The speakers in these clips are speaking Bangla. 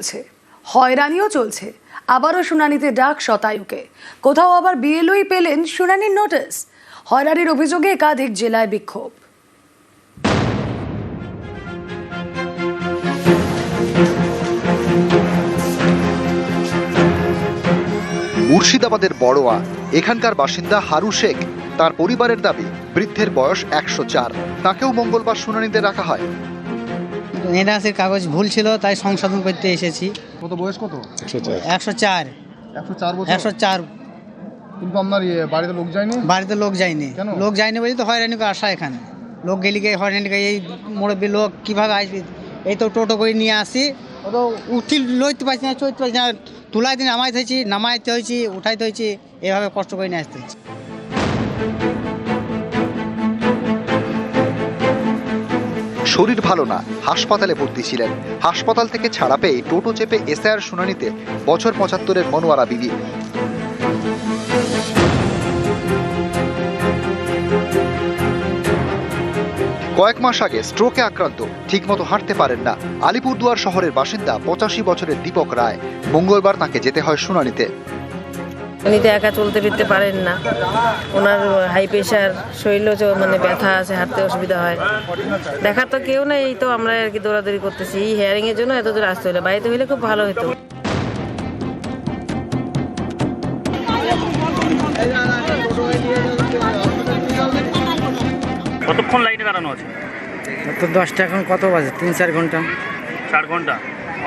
চলছে, হয়রানিও চলছে। আবারও শুনানিতে ডাক শতায়ুকে। কোথাও আবার বিএলওই পেলেন শুনানির নোটিশ। হয়রানির অভিযোগে একাধিক জেলায় বিক্ষোভ। মুর্শিদাবাদের বড়োয়া এখানকার বাসিন্দা হারু শেখ। তার পরিবারের দাবি, বৃদ্ধের বয়স 104, তাকেও মঙ্গলবার শুনানিতে রাখা হয়। এনআরসির কাগজ ভুল ছিল, তাই সংশোধন করতে এসেছি। কত বয়স কত? 104 বছর। 104। কিন্তু আপনার বাড়িতে লোক যায়নি? বাড়িতে লোক যায়নি। কেন? লোক যায়নি বলে তো হয়রানি করে আসা এখানে। লোক গেলি গিয়ে হয়রানি করে, এই মুরব্বী লোক কীভাবে আসবে? এই তো টোটো করে নিয়ে আসি, ও তো উঠি লইতে পারছি না, চলতে পারছি না। তুলাই দিন নামাইতে হয়েছি, নামাইতে হয়েছি, উঠাইতে হয়েছি, এভাবে কষ্ট করে নিয়ে আসতে হয়েছি। শরীর ভালো না, হাসপাতালে ভর্তি ছিলেন। হাসপাতাল থেকে ছাড়া পেয়ে টোটো চেপে এসআইআর শুনানিতে বছর 75-এর মনোয়ারা বিবি। কয়েক মাস আগে স্ট্রোকে আক্রান্ত, ঠিকমতো হাঁটতে পারেন না। আলিপুরদুয়ার শহরের বাসিন্দা 85 বছরের দীপক রায়। মঙ্গলবার তাকে যেতে হয় শুনানিতে। উনি তো একা চলতে ফিরতে পারেন না, ওনার হাই প্রেশার, শরীরও মানে ব্যথা আছে, হাঁটতে অসুবিধা হয়। দেখার তো কেউ নেই, এই তো আমরা আর কি দৌড়াদৌড়ি করতেছি। এই হেয়ারিং এর জন্য এত দূর আসতে হলো, বাড়িতে হলে খুব ভালো হতো। কতক্ষণ লাইনে দাঁড়ানো আছে? তো 10টা, এখন কত বাজে? 3-4 ঘন্টা। 4 ঘন্টা।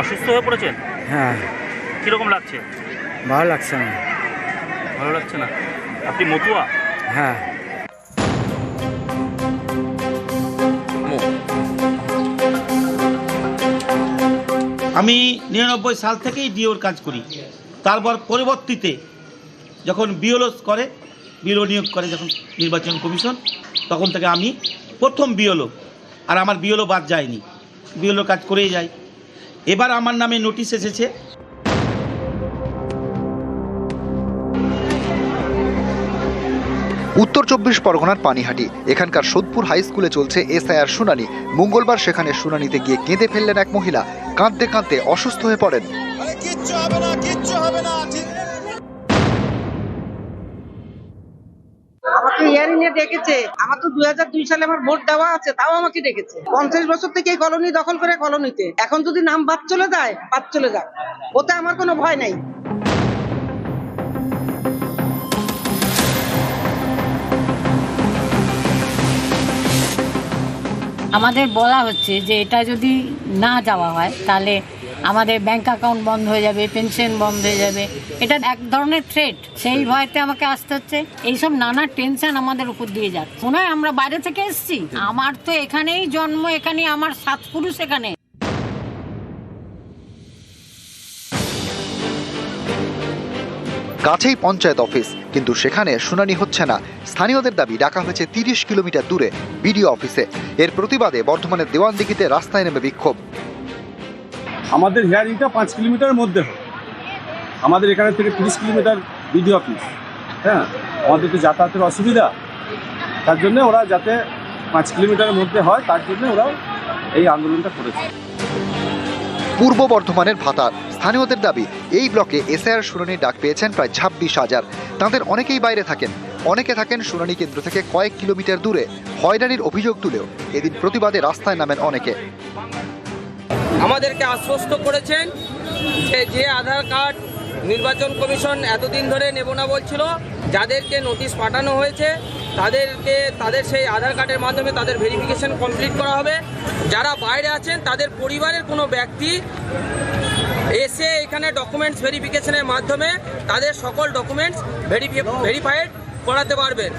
অসুস্থ হয়ে পড়েছেন? হ্যাঁ। কিরকম লাগছে? ভালো লাগছে না। ভালো লাগছে না? আপনি মতুয়া? হ্যাঁ। আমি 99 সাল থেকেই ডিওর কাজ করি। তারপর পরবর্তীতে যখন বিএলও করে, বিএলও নিয়োগ করে যখন নির্বাচন কমিশন, তখন থেকে আমি প্রথম বিএলও। আর আমার বিএলও বাদ যায়নি, বিএলও কাজ করেই যাই। এবার আমার নামে নোটিশ এসেছে। উত্তর 24 পরগনার পানিহাটি এখানকার সোদপুর হাই স্কুলে চলছে এসআইআর শুনানি। মঙ্গলবার সেখানে শুনানিতে গিয়ে কেঁদে ফেললেন এক মহিলা। কাঁদতে কাঁদতে অসুস্থ হয়ে পড়েন। আমাকে হিয়ারিং এ ডেকেছে। আমার তো 2002 সালে আমার ভোট দেওয়া আছে, তাও আমাকে ডেকেছে। 50 বছর থেকে এই কলোনি দখল করে কলোনিতে। এখন যদি নাম বাদ চলে যায়, বাদ চলে যাক, ওতে আমার কোনো ভয় নাই। আমাদের বলা হচ্ছে যে এটা যদি না যাওয়া হয় তাহলে আমাদের ব্যাংক অ্যাকাউন্ট বন্ধ হয়ে যাবে, পেনশন বন্ধ হয়ে যাবে। এটা এক ধরনের থ্রেট। সেই ভয়তে আমাকে আসতে হচ্ছে। এইসব নানা টেনশন আমাদের উপর দিয়ে যাচ্ছে। মনে হয় আমরা বাইরে থেকে এসেছি। আমার তো এখানেই জন্ম, এখানেই আমার 7 পুরুষ এখানে। কাছেই পঞ্চায়েত অফিস, কিন্তু সেখানে শুনানি হচ্ছে না। স্থানীয়দের দাবি, ডাকা হয়েছে 30 কিলোমিটার দূরে বিডিও অফিসে। এর প্রতিবাদে বর্ধমানের দেওয়ানদিঘিতে রাস্তায় নেমে বিক্ষোভ। আমাদের হিয়ারিংটা 5 কিলোমিটারের মধ্যে হয়। আমাদের এখানে থেকে 30 কিলোমিটার বিডিও অফিস। হ্যাঁ, আমাদের তো যাতায়াতের অসুবিধা, তার জন্য ওরা যাতে 5 কিলোমিটারের মধ্যে হয়, তার জন্য ওরা এই আন্দোলনটা করেছে। পূর্ব বর্ধমানের ভাতার স্থানীয়দের দাবি, এই ব্লকে এসআইআর শুনানির ডাক পেয়েছেন প্রায় 26,000। তাঁদের অনেকেই বাইরে থাকেন, অনেকে থাকেন শুনানি কেন্দ্র থেকে কয়েক কিলোমিটার দূরে। হয়রানির অভিযোগ তুলেও এদিন প্রতিবাদে রাস্তায় নামেন অনেকে। আমাদেরকে আশ্বস্ত করেছেন যে আধার কার্ড নির্বাচন কমিশন এতদিন ধরে নেব না বলছিল, যাদেরকে নোটিশ পাঠানো হয়েছে তাদের সেই আধার কার্ডের মাধ্যমে তাদের ভেরিফিকেশন কমপ্লিট করা হবে। যারা বাইরে আছেন তাদের পরিবারের কোনো ব্যক্তি এসে এখানে ডকুমেন্টস ভেরিফিকেশনের মাধ্যমে তাদের সকল ডকুমেন্টস ভেরিফাইড করাতে পারবেন।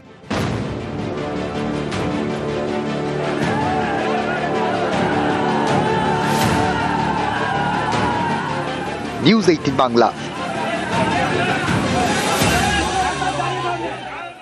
নিউজ 18 বাংলা।